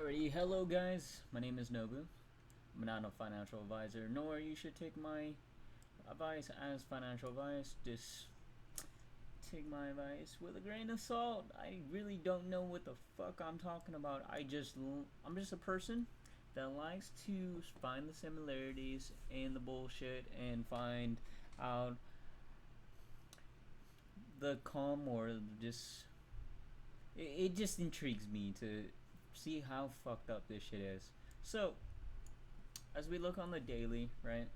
Alrighty, hello guys, my name is Nobu. I'm not a financial advisor, nor you should take my advice as financial advice. Just take my advice with a grain of salt. I really don't know what the fuck I'm talking about. I'm just a person that likes to find the similarities in the bullshit and find out the calm or just it just intrigues me to see how fucked up this shit is. So, as we look on the daily, right?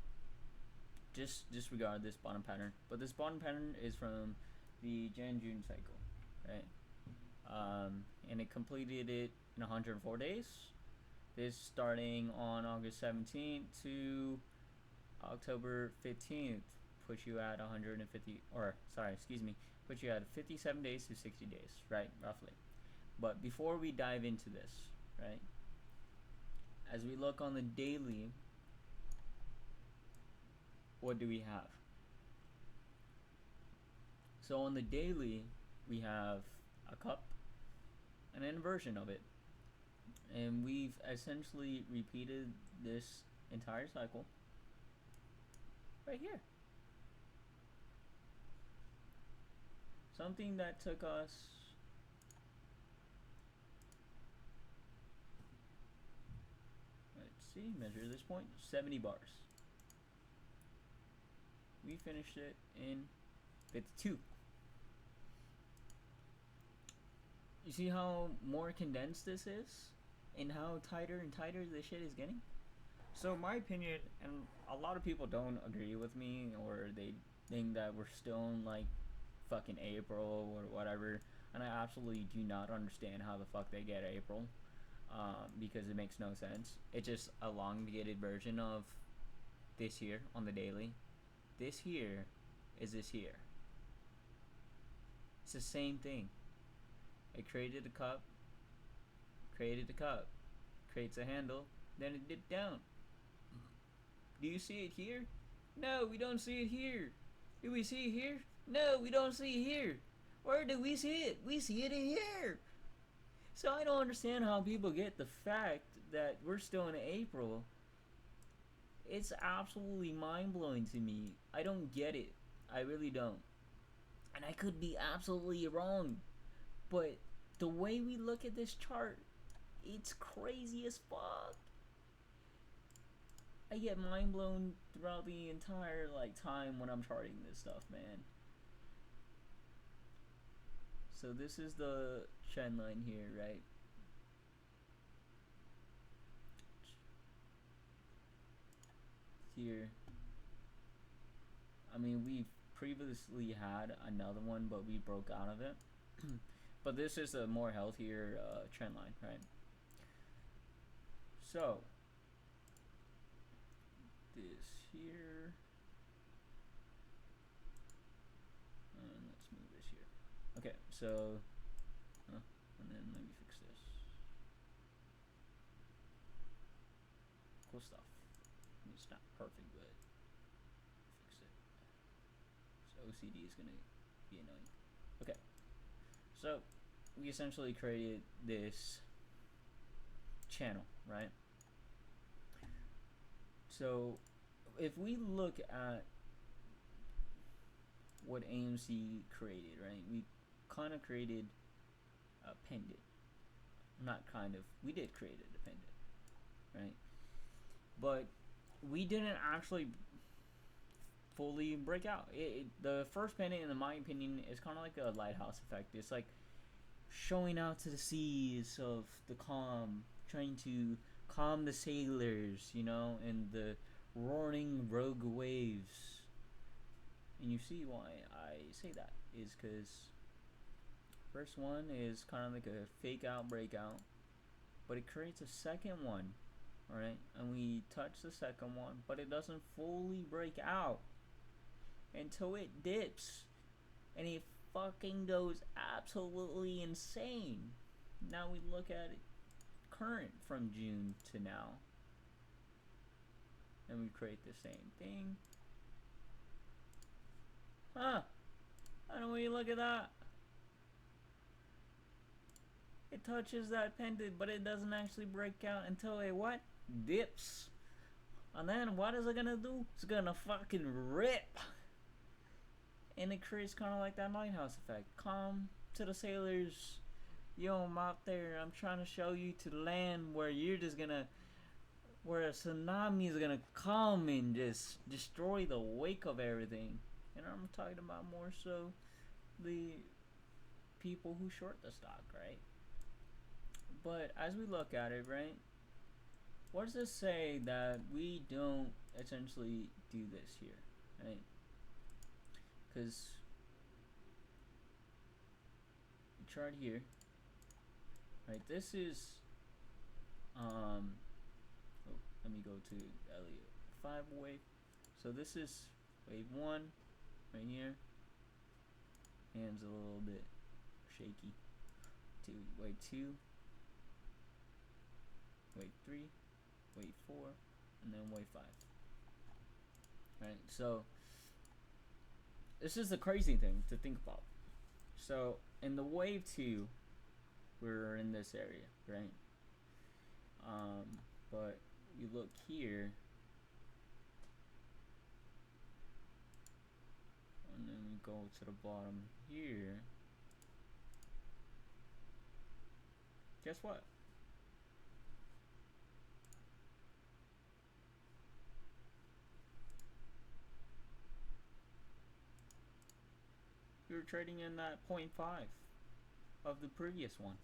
Just disregard this bottom pattern. But this bottom pattern is from the Jan-June cycle, right? And it completed it in 104 days. This starting on August 17th to October 15th puts you at 150, or sorry, excuse me, puts you at 57 days to 60 days, right? Roughly. But before we dive into this, right? As we look on the daily, what do we have? So on the daily, we have a cup and an inversion of it. And we've essentially repeated this entire cycle right here. Something that took us let's see, measure this point, 70 bars. We finished it in 52. You see how more condensed this is? And how tighter and tighter this shit is getting? So my opinion, and a lot of people don't agree with me, or they think that we're still in like fucking April or whatever, and I absolutely do not understand how the fuck they get April, because it makes no sense. It's just a elongated version of this here on the daily. This here is this here. It's the same thing. It created a cup, creates a handle, then it dipped down. Do you see it here? No, we don't see it here. Do we see it here? No, we don't see it here. Where do we see it? We see it in here. So I don't understand how people get the fact that we're still in April. It's absolutely mind-blowing to me. I don't get it. I really don't. And I could be absolutely wrong. But the way we look at this chart, it's crazy as fuck. I get mind blown throughout the entire time when I'm charting this stuff, man. So this is the trend line here, right? Here. I mean, we've previously had another one, but we broke out of it. But this is a more healthier trend line, right? So this here, and let's move this here. Okay, so and then let me fix this. Cool stuff. I mean, it's not perfect, but fix it. So OCD is gonna be annoying. Okay, so we essentially created this channel, right? So if we look at what AMC created, right? We kind of created a pendant. Not kind of. We did create a pendant, right? But we didn't actually fully break out. The first pendant, in my opinion, is kind of like a lighthouse effect. It's like showing out to the seas of the calm, trying to calm the sailors, and the roaring rogue waves. And you see why I say that is because first one is kind of like a fake out breakout, but it creates a second one, alright? And we touch the second one, but it doesn't fully break out until it dips, and it fucking goes absolutely insane. Now we look at it current from June to now, and we create the same thing. Huh? I don't want you to look at that. it touches that pendant, but it doesn't actually break out until it what? Dips. And then what is it gonna do? It's gonna fucking rip. And it creates kind of like that lighthouse effect. Come to the sailors. Yo, I'm out there. I'm trying to show you to land where you're just gonna, where a tsunami is gonna come and just destroy the wake of everything. And I'm talking about more so the people who short the stock, right? But as we look at it, right, what does this say that we don't essentially do this here, right? Because the chart here, right, this is oh, let me go to Elliott 5 wave. So this is wave 1 right here. Hands a little bit shaky. To wave 2, wave 3, wave 4, and then wave 5. Right, so this is the crazy thing to think about. So in the wave 2, we're in this area, right? But you look here, and then we go to the bottom here. Guess what? We were trading in that 0.5 of the previous one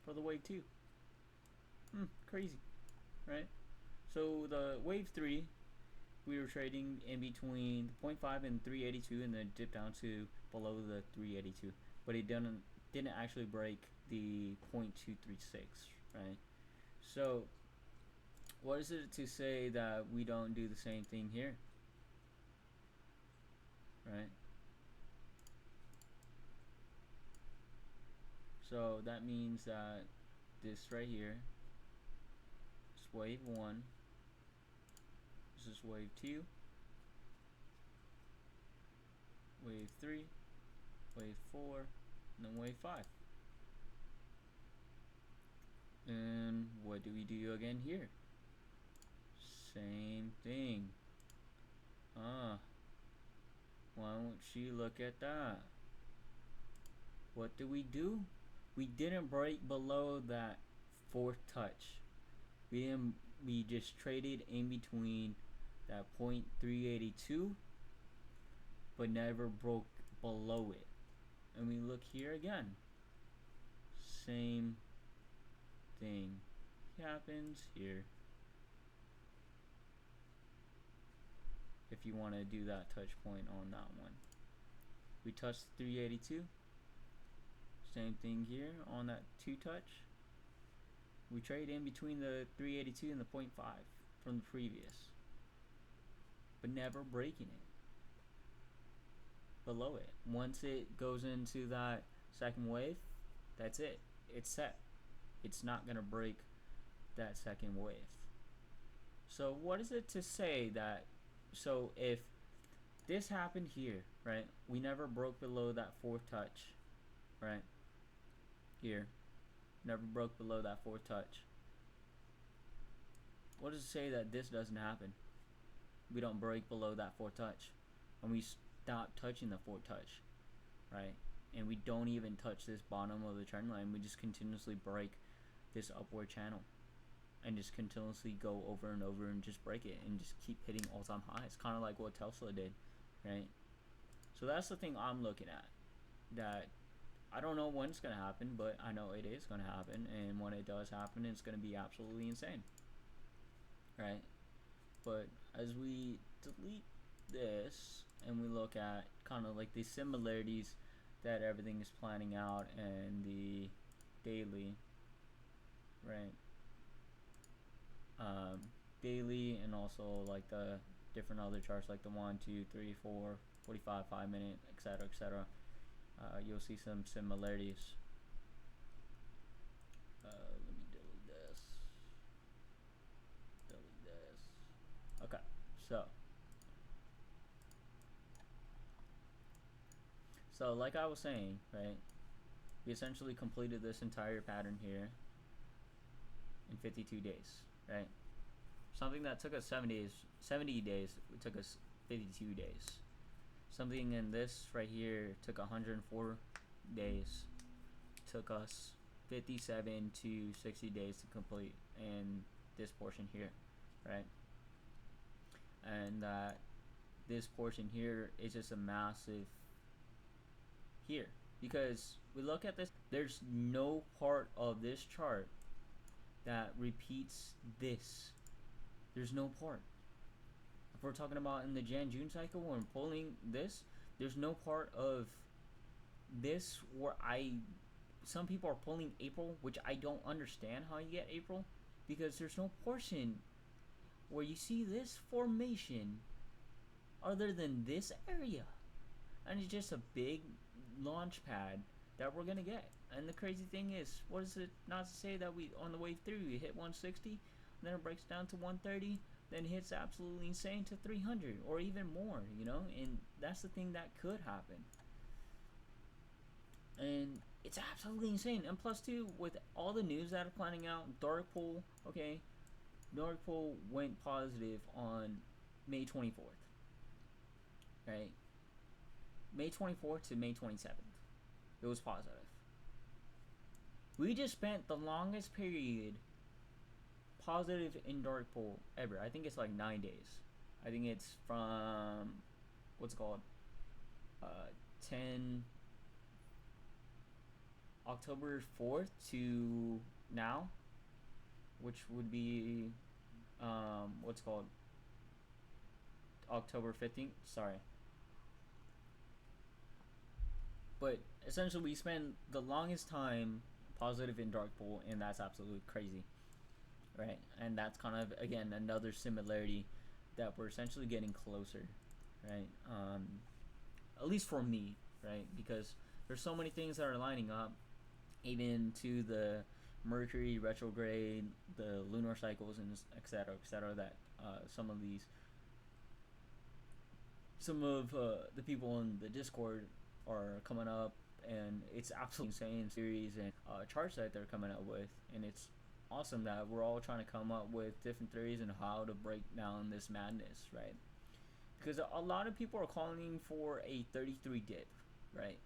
for the wave 2. Crazy, right? So the wave 3, we were trading in between 0.5 and 382, and then dipped down to below the 382. But it didn't actually break the 0.236, right? So what is it to say that we don't do the same thing here, right? So that means that this right here is wave 1, this is wave 2, wave 3, wave 4, and then wave 5. And what do we do again here? Same thing. Why don't you look at that? What do? We didn't break below that 4th touch. We just traded in between that 0.382, but never broke below it. And we look here again. Same thing happens here. If you want to do that touch point on that one, we touched 382. Same thing here on that 2 touch. We trade in between the 382 and the 0.5 from the previous, but never breaking it below it. Once it goes into that second wave, that's it. It's set. It's not gonna break that second wave. So what is it to say that, so if this happened here, right, we never broke below that 4th touch, right, here, never broke below that 4th touch, what does it say that this doesn't happen? We don't break below that 4th touch, and we stop touching the 4th touch, right, and we don't even touch this bottom of the trend line. We just continuously break this upward channel and just continuously go over and over and just break it and just keep hitting all-time highs, kind of like what Tesla did, right? So that's the thing I'm looking at, that I don't know when it's going to happen, but I know it is going to happen, and when it does happen, it's going to be absolutely insane, right? But as we delete this and we look at kind of like the similarities that everything is planning out and the daily, right, daily, and also like the different other charts like the 1, 2, 3, 4, 45, 5 minute, etc., etc., you'll see some similarities. Let me delete this. Okay, so like I was saying, right, We essentially completed this entire pattern here in 52 days, right? Something that took us 70 days, it took us 52 days. Something in this right here took 104 days, took us 57 to 60 days to complete, and this portion here, right? And this portion here is just a massive here, because we look at this, there's no part of this chart that repeats this. There's no part. If we're talking about in the Jan-June cycle, when we're pulling this, there's no part of this where some people are pulling April, which I don't understand how you get April, because there's no portion where you see this formation other than this area, and it's just a big launch pad that we're gonna get. And the crazy thing is, what is it not to say that we on the wave through we hit 160, then it breaks down to 130, then hits absolutely insane to 300 or even more, you know? And that's the thing that could happen. And it's absolutely insane. And plus too, with all the news that are planning out, Dark Pool, okay, Dark Pool went positive on May 24th, right? May 24th to May 27th, it was positive. We just spent the longest period positive in Dark Pool ever. I think it's like 9 days. I think it's from, what's it called, 10 October 4th to now, which would be what's called October 15th. Sorry. But essentially, we spend the longest time positive in Dark Pool, and that's absolutely crazy, right? And that's kind of, again, another similarity that we're essentially getting closer, right? At least for me, right? Because there's so many things that are lining up, even to the Mercury retrograde, the lunar cycles, and etc., that some of the people in the Discord are coming up, and it's absolutely insane series and charts that they're coming up with, and it's awesome that we're all trying to come up with different theories and how to break down this madness, right? Because a lot of people are calling for a 33 dip, right?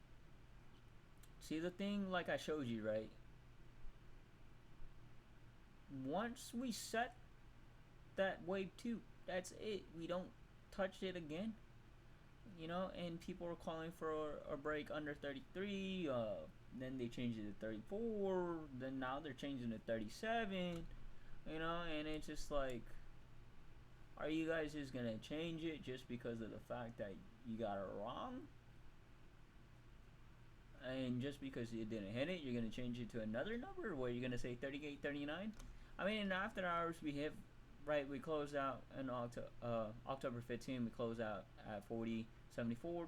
See, the thing, like I showed you, right? Once we set that wave 2, that's it. We don't touch it again, you know. And people are calling for a break under 33, then they changed it to 34, then now they're changing to 37, you know. And it's just like, are you guys just gonna change it just because of the fact that you got it wrong? And just because you didn't hit it, you're gonna change it to another number where you're gonna say 38, 39? I mean, in after hours we hit, right, we closed out in October 15, we closed out at 40.74,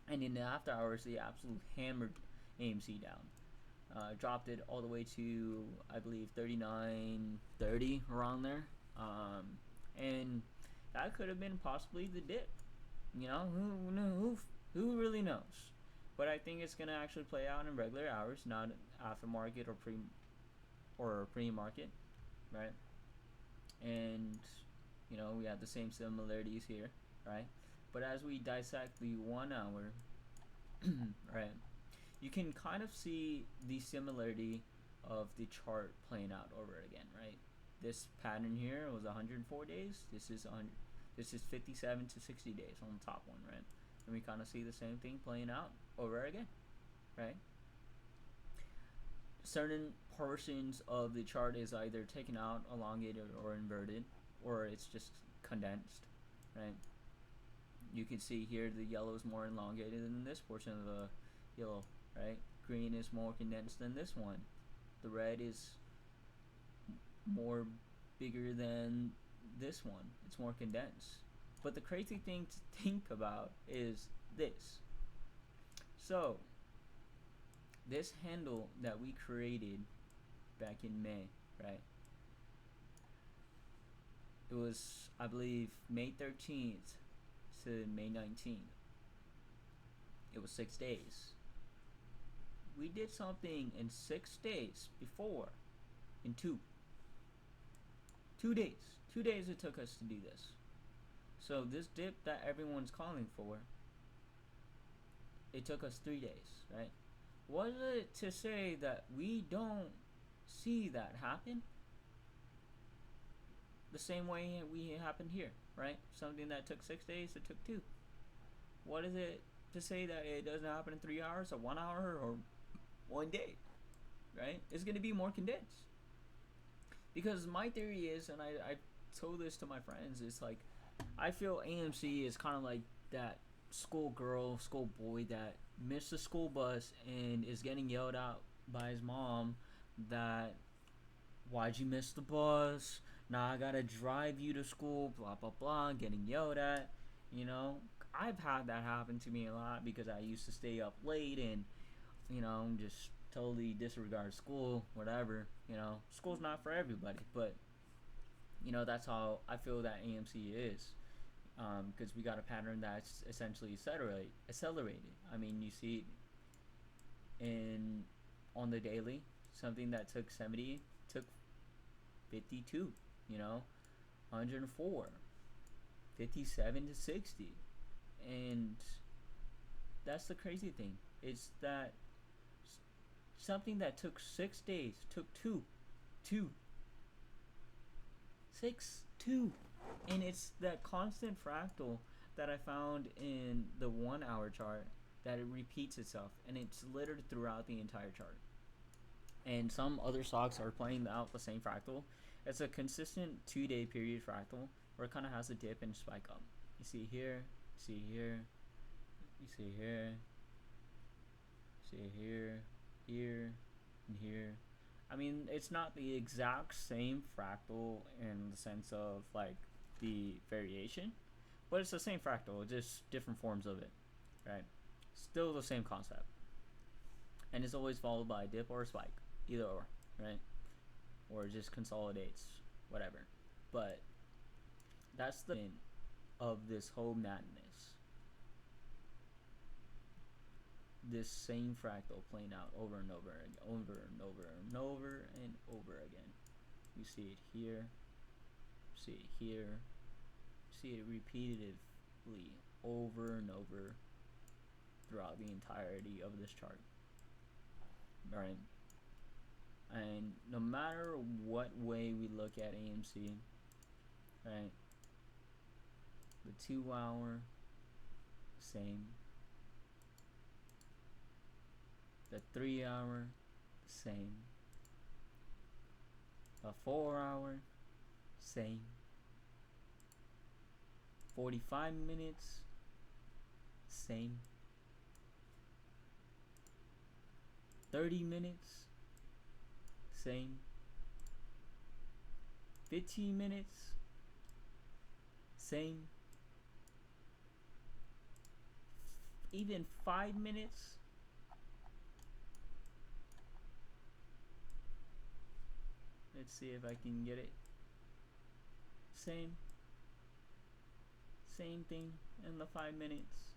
and in the after hours they absolutely hammered AMC down, dropped it all the way to, I believe, 39.30, around there, and that could have been possibly the dip, you know. Who really knows? But I think it's gonna actually play out in regular hours, not aftermarket or pre-market, right? And you know, we have the same similarities here, right? But as we dissect the 1 hour, right, you can kind of see the similarity of the chart playing out over again, right? This pattern here was 104 days. This is 57 to 60 days on the top one, right? And we kind of see the same thing playing out over again, right? Certain portions of the chart is either taken out, elongated, or inverted, or it's just condensed, right? You can see here the yellow is more elongated than this portion of the yellow, right? Green is more condensed than this one. The red is more bigger than this one. It's more condensed. But the crazy thing to think about is this. So, this handle that we created back in May, right? It was, I believe, May 13th to May 19th. It was 6 days. We did something in 6 days before. In 2 days. 2 days it took us to do this. So this dip that everyone's calling for, it took us 3 days, right? Was it to say that we don't see that happen the same way we happened here, right? Something that took 6 days, it took two. What is it to say that it doesn't happen in 3 hours or 1 hour or 1 day, right? It's going to be more condensed. Because my theory is, and I told this to my friends, it's like, I feel AMC is kind of like that schoolgirl, schoolboy that missed the school bus and is getting yelled at by his mom that, why'd you miss the bus? Now I gotta drive you to school, blah, blah, blah, getting yelled at, you know? I've had that happen to me a lot because I used to stay up late and, just totally disregard school, whatever, School's not for everybody, but, that's how I feel that AMC is. Because we got a pattern that's essentially accelerated. I mean, you see it on the daily, something that took 70 took 52, 104, 57 to 60. And that's the crazy thing. It's that something that took 6 days took two. 2. And it's that constant fractal that I found in the 1 hour chart that it repeats itself, and it's littered throughout the entire chart. And some other stocks are playing out the same fractal. It's a consistent 2-day period fractal where it kind of has a dip and spike up. You see here, see here, you see here, see here, here, and here. I mean, it's not the exact same fractal in the sense of like the variation, but it's the same fractal, just different forms of it, right? Still the same concept, and it's always followed by a dip or a spike, either or, right? Or it just consolidates, whatever. But that's the end of this whole madness. This same fractal playing out over and over and over and over and over and over again. You see it here, see it here, see it repeatedly over and over throughout the entirety of this chart. Right? And no matter what way we look at AMC, right? The 2 hour, same. The 3 hour, same. The 4 hour, same. 45 minutes, same. 30 minutes, same. 15 minutes, same. Even 5 minutes, let's see if I can get it. Same thing in the 5 minutes.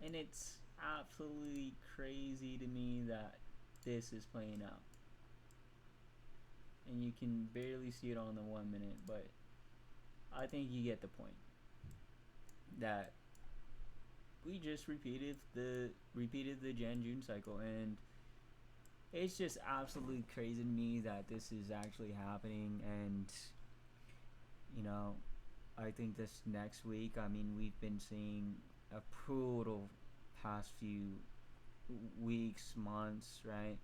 And it's absolutely crazy to me that this is playing out. And you can barely see it on the 1 minute, but I think you get the point. That we just repeated the Jan-June cycle, and it's just absolutely crazy to me that this is actually happening. And I think this next week, I mean, we've been seeing a brutal past few weeks, months, right?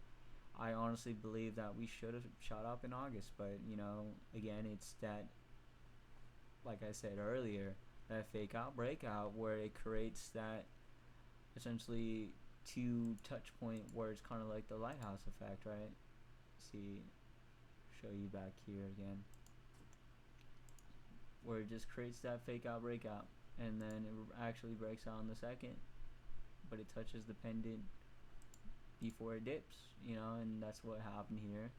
I honestly believe that we should have shot up in August, but again, it's that, like I said earlier, that fake out breakout where it creates that essentially 2 touch point where it's kind of like the lighthouse effect, right? See, show you back here again, where it just creates that fake out breakout, and then it actually breaks out on the second, but it touches the pendant before it dips, and that's what happened here.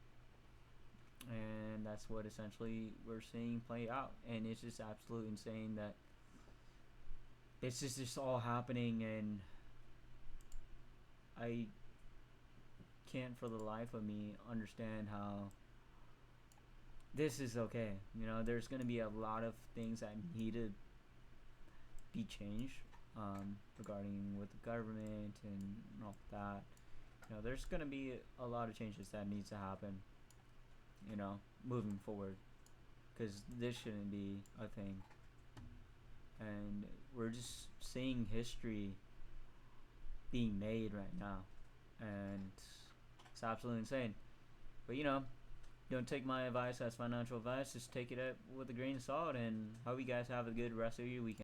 And that's what essentially we're seeing play out. And it's just absolutely insane that this is just all happening, and I can't for the life of me understand how this is okay. You know, there's gonna be a lot of things that need to be changed, regarding with the government and all that. You know, there's gonna be a lot of changes that needs to happen. You know, moving forward, because this shouldn't be a thing. And we're just seeing history being made right now, and it's absolutely insane. But you know, don't take my advice as financial advice. Just take it with a grain of salt. And hope you guys have a good rest of your weekend.